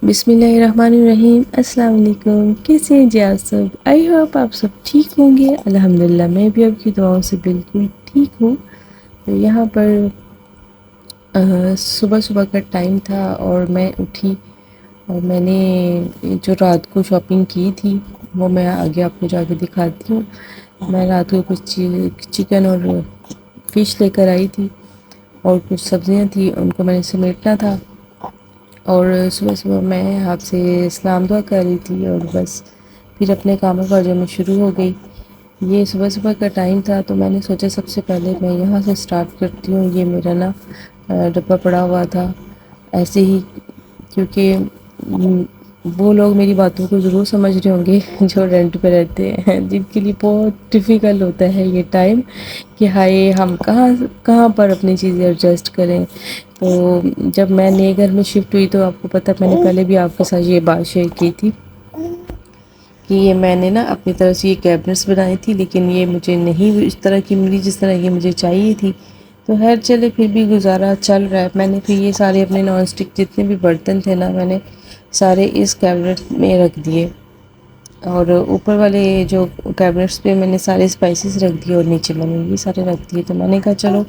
बिस्मिल्लाहिर्रहमानिर्रहीम। अस्सलाम वालेकुम। कैसे हैं जी आप सब? आई होप आप सब ठीक होंगे। अल्हम्दुलिल्लाह मैं भी आपकी दुआओं से बिल्कुल ठीक हूँ। तो यहाँ पर सुबह सुबह का टाइम था और मैं उठी और मैंने जो रात को शॉपिंग की थी वो मैं आगे आपको जाके दिखाती हूँ। मैं रात को कुछ चिकन और फ़िश लेकर आई थी और कुछ सब्ज़ियाँ थी, उनको मैंने समेटना था। और सुबह सुबह मैं आपसे इस्लाम दुआ कर रही थी और बस फिर अपने कामों काजों में शुरू हो गई। ये सुबह सुबह का टाइम था तो मैंने सोचा सबसे पहले मैं यहाँ से स्टार्ट करती हूँ। ये मेरा ना डब्बा पड़ा हुआ था ऐसे ही, क्योंकि वो लोग मेरी बातों को ज़रूर समझ रहे होंगे जो रेंट पे रहते हैं, जिनके लिए बहुत डिफ़िकल्ट होता है ये टाइम कि हाय हम कहाँ कहाँ पर अपनी चीज़ें एडजस्ट करें। तो जब मैं नए घर में शिफ्ट हुई तो आपको पता, मैंने पहले भी आपके साथ ये बात शेयर की थी कि ये मैंने ना अपनी तरफ से ये कैबिनेट्स बनाई थी, लेकिन ये मुझे नहीं इस तरह की मिली जिस तरह ये मुझे चाहिए थी। तो खैर चले, फिर भी गुजारा चल रहा है। मैंने फिर ये सारे अपने नॉन स्टिक जितने भी बर्तन थे ना, मैंने सारे इस कैबिनेट में रख दिए और ऊपर वाले जो कैबिनेट्स पे मैंने सारे स्पाइसेस रख दिए और नीचे मैंने ये सारे रख दिए। तो मैंने कहा चलो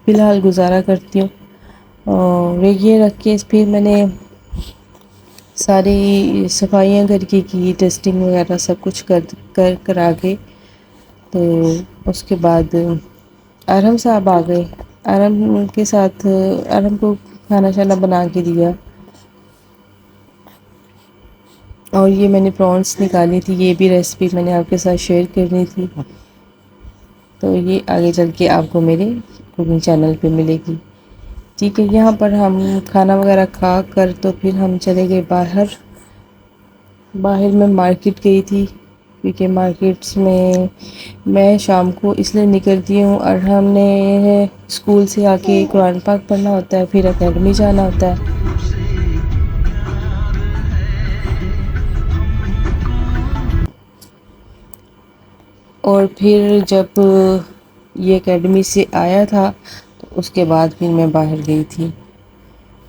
फ़िलहाल गुजारा करती हूँ। और ये रख के फिर मैंने सारी सफाइयाँ करके की, टेस्टिंग वगैरह सब कुछ कर करा के। तो उसके बाद अरहम साहब आ गए। अरहम के साथ अरहम को खाना शाना बना के दिया और ये मैंने प्रॉन्स निकाली थी। ये भी रेसिपी मैंने आपके साथ शेयर करनी थी, तो ये आगे चल के आपको मेरे कुकिंग चैनल पे मिलेगी। ठीक है, यहाँ पर हम खाना वगैरह खा कर तो फिर हम चले गए बाहर। बाहर मैं मार्केट गई थी, क्योंकि मार्केट्स में मैं शाम को इसलिए निकलती हूँ और हमने स्कूल से आके कुरान पाक पढ़ना होता है, फिर एकेडमी जाना होता है। और फिर जब ये एकेडमी से आया था तो उसके बाद फिर मैं बाहर गई थी।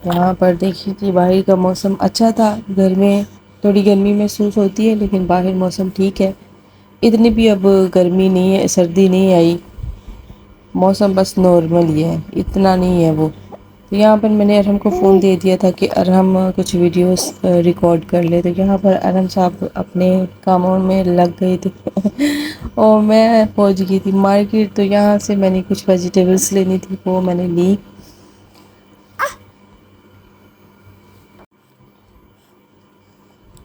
यहाँ पर देखिए कि बाहर का मौसम अच्छा था। घर में थोड़ी गर्मी महसूस होती है, लेकिन बाहर मौसम ठीक है। इतनी भी अब गर्मी नहीं है, सर्दी नहीं आई, मौसम बस नॉर्मल ही है, इतना नहीं है वो। तो यहाँ पर मैंने अरहम को फ़ोन दे दिया था कि अरहम कुछ वीडियोस रिकॉर्ड कर ले। तो यहाँ पर अरहम साहब अपने कामों में लग गए थे और मैं पहुँच गई थी मार्केट। तो यहाँ से मैंने कुछ वेजिटेबल्स लेनी थी, वो मैंने ली।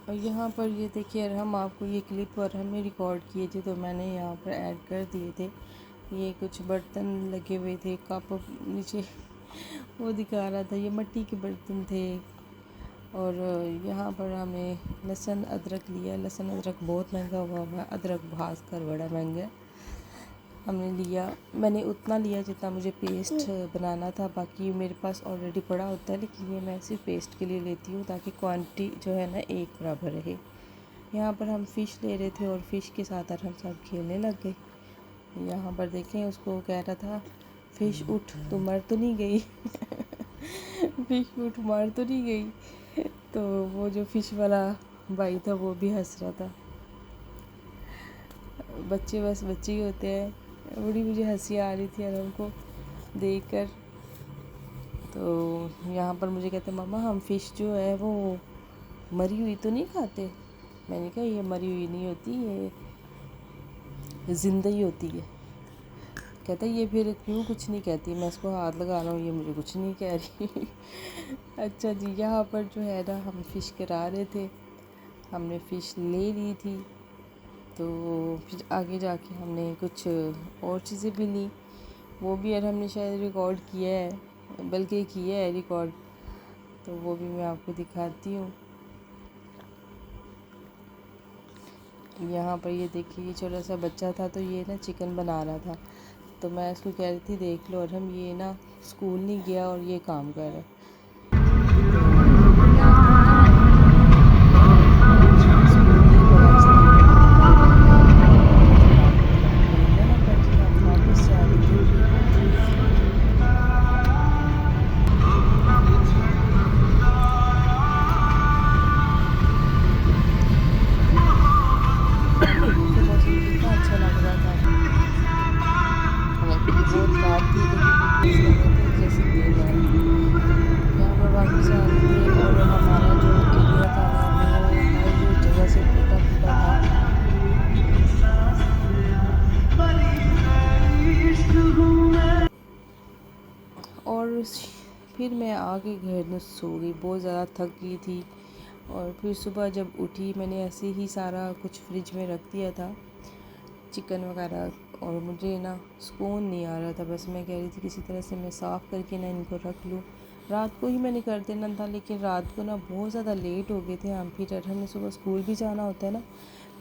और यहाँ पर ये देखिए अरहम, आपको ये क्लिप अरहम ने रिकॉर्ड किए थे तो मैंने यहाँ पर ऐड कर दिए थे। ये कुछ बर्तन लगे हुए थे, कप नीचे वो दिखा रहा था, ये मिट्टी के बर्तन थे। और यहाँ पर हमने लहसुन अदरक लिया। लहसुन अदरक बहुत महंगा हुआ है, अदरक भाज कर बड़ा महंगा है। हमने लिया, मैंने उतना लिया जितना मुझे पेस्ट बनाना था। बाकी मेरे पास ऑलरेडी पड़ा होता है, लेकिन ये मैं सिर्फ पेस्ट के लिए लेती हूँ ताकि क्वांटिटी जो है ना एक बराबर रहे। यहाँ पर हम फ़िश ले रहे थे और फ़िश के साथ हम सब खेलने लग गए। यहाँ पर देखें, उसको कह रहा था फ़िश उठ, तो मर तो नहीं गई फ़िश उठ, मर तो नहीं गई। तो वो जो फ़िश वाला भाई था वो भी हंस रहा था। बच्चे बस बच्चे ही होते हैं। बड़ी मुझे हंसी आ रही थी अरहम को देखकर। तो यहाँ पर मुझे कहते मामा हम फ़िश जो है वो मरी हुई तो नहीं खाते। मैंने कहा ये मरी हुई नहीं होती, ये ज़िंदा ही होती है। कहता ये फिर क्यों कुछ नहीं कहती। मैं इसको हाथ लगा रहा हूँ, ये मुझे कुछ नहीं कह रही अच्छा जी, यहाँ पर जो है ना हम फ़िश करा रहे थे, हमने फ़िश ले ली थी। तो फिर आगे जाके हमने कुछ और चीज़ें भी ली, वो भी यार हमने शायद रिकॉर्ड किया है, बल्कि किया है रिकॉर्ड, तो वो भी मैं आपको दिखाती हूँ। यहाँ पर ये देखिए, ये छोटा सा बच्चा था तो ये ना चिकन बना रहा था। तो मैं उसको कह रही थी देख लो, और हम ये ना स्कूल नहीं गया और ये काम कर रहा है। हमारा जो एरिया था ना वो हर जगह से टूटा फूटा था। और फिर मैं आके घर में सो गई, बहुत ज़्यादा थक गई थी। और फिर सुबह जब उठी मैंने ऐसे ही सारा कुछ फ्रिज में रख दिया था, चिकन वगैरह, और मुझे ना सुकून नहीं आ रहा था। बस मैं कह रही थी किसी तरह से मैं साफ़ करके ना इनको रख लूँ। रात को ही मैंने कर देना था, लेकिन रात को ना बहुत ज़्यादा लेट हो गए थे हम, फिर हमें सुबह स्कूल भी जाना होता है ना,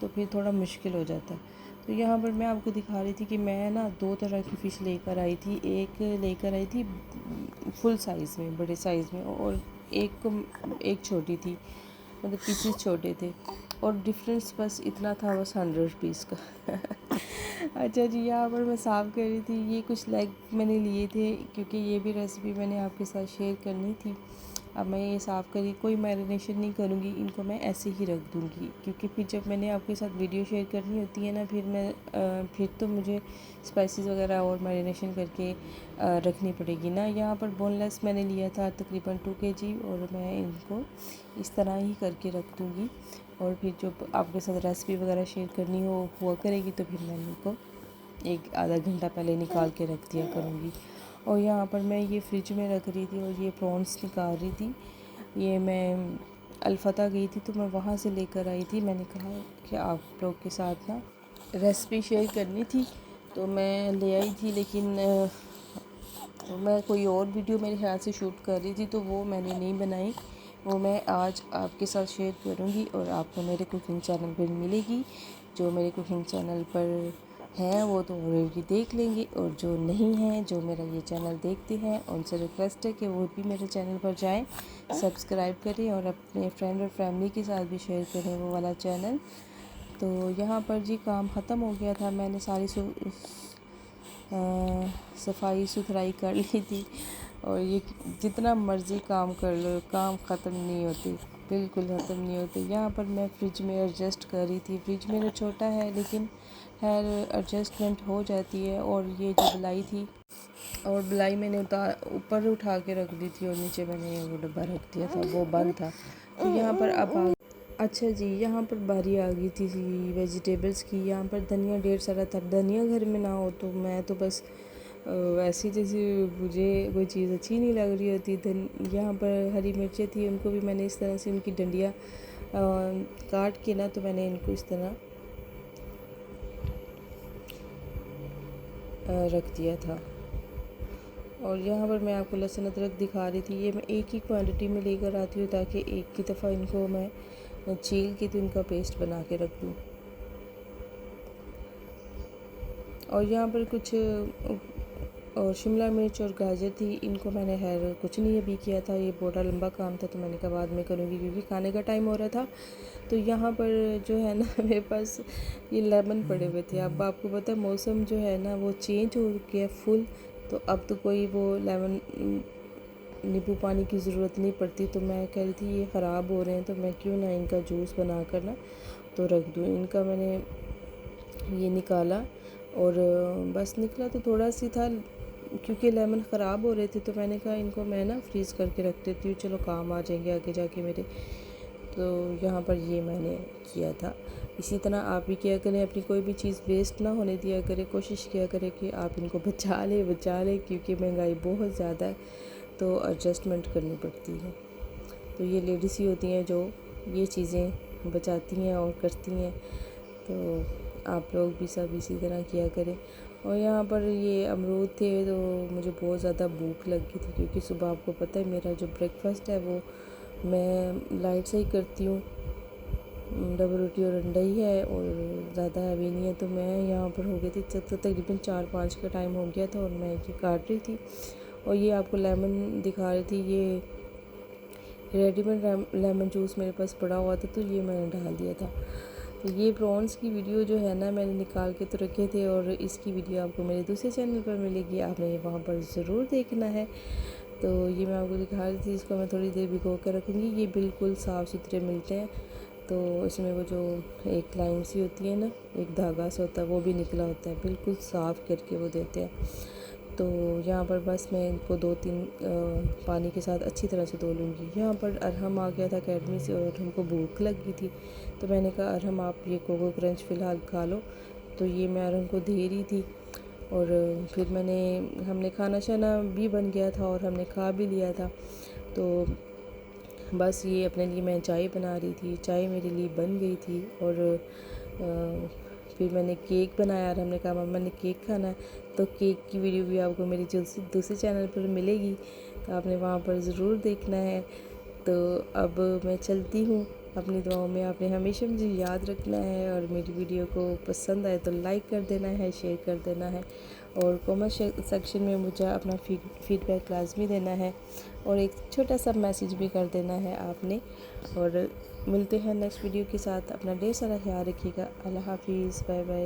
तो फिर थोड़ा मुश्किल हो जाता है। तो यहाँ पर मैं आपको दिखा रही थी कि मैं ना 2 तरह की फ़िश लेकर आई थी। एक लेकर आई थी फुल साइज़ में, बड़े साइज़ में, और एक छोटी थी, मतलब पीसेस छोटे थे, और डिफरेंस बस इतना था, बस 100 रुपीज़ का। अच्छा जी, यहाँ पर मैं साफ़ कर रही थी। ये कुछ लेग मैंने लिए थे, क्योंकि ये भी रेसिपी मैंने आपके साथ शेयर करनी थी। अब मैं ये साफ़ करी, कोई मैरिनेशन नहीं करूँगी, इनको मैं ऐसे ही रख दूँगी, क्योंकि फिर जब मैंने आपके साथ वीडियो शेयर करनी होती है ना, फिर तो मुझे स्पाइसेस वगैरह और मैरिनेशन करके रखनी पड़ेगी ना। यहाँ पर बोनलेस मैंने लिया था तकरीबन 2 kg, और मैं इनको इस तरह ही करके रख दूँगी। और फिर जब आपके साथ रेसिपी वगैरह शेयर करनी हुआ करेगी, तो फिर मैं इनको 1 आधा घंटा पहले निकाल के रख दिया करूँगी। और यहाँ पर मैं ये फ्रिज में रख रही थी और ये प्रॉन्स निकाल रही थी। ये मैं अलफता गई थी तो मैं वहाँ से लेकर आई थी। मैंने कहा कि आप लोग के साथ ना रेसिपी शेयर करनी थी, तो मैं ले आई थी, लेकिन मैं कोई और वीडियो मेरे ख्याल से शूट कर रही थी, तो वो मैंने नहीं बनाई। वो मैं आज आपके साथ शेयर करूँगी और आपको मेरे कुकिंग चैनल पर मिलेगी। जो मेरे कुकिंग चैनल पर हैं वो तो ऑलरेडी देख लेंगे, और जो नहीं हैं, जो मेरा ये चैनल देखते हैं, उनसे रिक्वेस्ट है कि वो भी मेरे चैनल पर जाएं, सब्सक्राइब करें और अपने फ्रेंड और फैमिली के साथ भी शेयर करें वो वाला चैनल। तो यहाँ पर जी काम ख़त्म हो गया था, मैंने सारी सफाई सुथराई कर ली थी। और ये जितना मर्ज़ी काम कर लो, काम ख़त्म नहीं होते, बिल्कुल ख़त्म नहीं होते। यहाँ पर मैं फ्रिज में एडजस्ट कर रही थी। फ्रिज मेरा छोटा है, लेकिन खैर एडजस्टमेंट हो जाती है। और ये जो बलाई थी, और बलाई मैंने ऊपर उठा के रख दी थी, और नीचे मैंने वो डब्बा रख दिया था, वो बंद था। तो यहाँ पर अब अच्छा जी, यहाँ पर बारी आ गई थी वेजिटेबल्स की। यहाँ पर धनिया ढेर सारा था। धनिया घर में ना हो तो मैं तो बस ऐसी जैसे मुझे कोई चीज़ अच्छी नहीं लग रही होती। यहाँ पर हरी मिर्चें थी, उनको भी मैंने इस तरह से उनकी डंडियाँ काट के ना, तो मैंने इनको इस तरह रख दिया था। और यहाँ पर मैं आपको लहसुन अदरक दिखा रही थी। ये मैं एक ही क्वांटिटी में लेकर आती हूँ, ताकि एक की दफ़ा इनको मैं छील के तो इनका पेस्ट बना के रख दूँ। और यहाँ पर कुछ और शिमला मिर्च और गाजर थी, इनको मैंने खैर कुछ नहीं अभी किया था, ये बड़ा लंबा काम था, तो मैंने कहा बाद में करूँगी, क्योंकि खाने का टाइम हो रहा था। तो यहाँ पर जो है ना मेरे पास ये लेमन पड़े हुए थे। अब आपको पता है मौसम जो है ना वो चेंज हो गया फुल, तो अब तो कोई वो लेमन नींबू पानी की ज़रूरत नहीं पड़ती। तो मैं कह रही थी ये ख़राब हो रहे हैं, तो मैं क्यों ना इनका जूस बना कर ना तो रख दूँ। इनका मैंने ये निकाला, और बस निकला तो थोड़ा सी था, क्योंकि लेमन ख़राब हो रहे थे, तो मैंने कहा इनको मैं ना फ्रीज़ करके रख देती हूँ, चलो काम आ जाएंगे आगे जाके मेरे। तो यहाँ पर ये मैंने किया था। इसी तरह आप भी किया करें, अपनी कोई भी चीज़ वेस्ट ना होने दिया करें, कोशिश किया करें कि आप इनको बचा लें, क्योंकि महंगाई बहुत ज़्यादा है, तो एडजस्टमेंट करनी पड़ती है। तो ये लेडीज़ ही होती हैं जो ये चीज़ें बचाती हैं और करती हैं। तो आप लोग भी सब इसी तरह किया करें। और यहाँ पर ये अमरूद थे, तो मुझे बहुत ज़्यादा भूख लग गई थी, क्योंकि सुबह आपको पता है मेरा जो ब्रेकफास्ट है वो मैं लाइट से ही करती हूँ, डबल रोटी और अंडा ही है, और ज़्यादा हैवी नहीं है। तो मैं यहाँ पर हो गई थी तकरीबन 4-5 का टाइम हो गया था, और मैं ये काट रही थी। और ये आपको लेमन दिखा रही थी, ये रेडीमेड लेमन जूस मेरे पास पड़ा हुआ था, तो ये मैंने डाल दिया था। तो ये प्रॉन्स की वीडियो जो है ना मैंने निकाल के तो रखे थे, और इसकी वीडियो आपको मेरे दूसरे चैनल पर मिलेगी, आपने ये वहाँ पर ज़रूर देखना है। तो ये मैं आपको दिखा रही थी, इसको मैं थोड़ी देर भिगो कर रखूँगी। ये बिल्कुल साफ़ सुथरे मिलते हैं, तो इसमें वो जो एक लाइन सी होती है ना, एक धागा सा होता है, वो भी निकला होता है, बिल्कुल साफ़ करके वो देते हैं। तो यहाँ पर बस मैं इनको 2-3 पानी के साथ अच्छी तरह से धो लूँगी। यहाँ पर अरहम आ गया था अकेडमी से और हमको भूख लग गई थी, तो मैंने कहा अरहम आप ये कोको क्रंच फ़िलहाल खा लो। तो ये मैं अरहम को दे रही थी और फिर हमने खाना शाना भी बन गया था और हमने खा भी लिया था। तो बस ये अपने लिए मैं चाय बना रही थी, चाय मेरे लिए बन गई थी और फिर मैंने केक बनाया और हमने कहा मम्मा ने केक खाना है, तो केक की वीडियो भी आपको मेरी दूसरे चैनल पर मिलेगी, तो आपने वहाँ पर ज़रूर देखना है। तो अब मैं चलती हूँ, अपनी दुआओं में आपने हमेशा मुझे याद रखना है और मेरी वीडियो को पसंद आए तो लाइक कर देना है, शेयर कर देना है और कमेंट सेक्शन में मुझे अपना फीडबैक लाजमी देना है और एक छोटा सा मैसेज भी कर देना है आपने। और मिलते हैं नेक्स्ट वीडियो के साथ। अपना ढेर सारा ख्याल रखिएगा। अल्लाह हाफिज़, बाय बाय।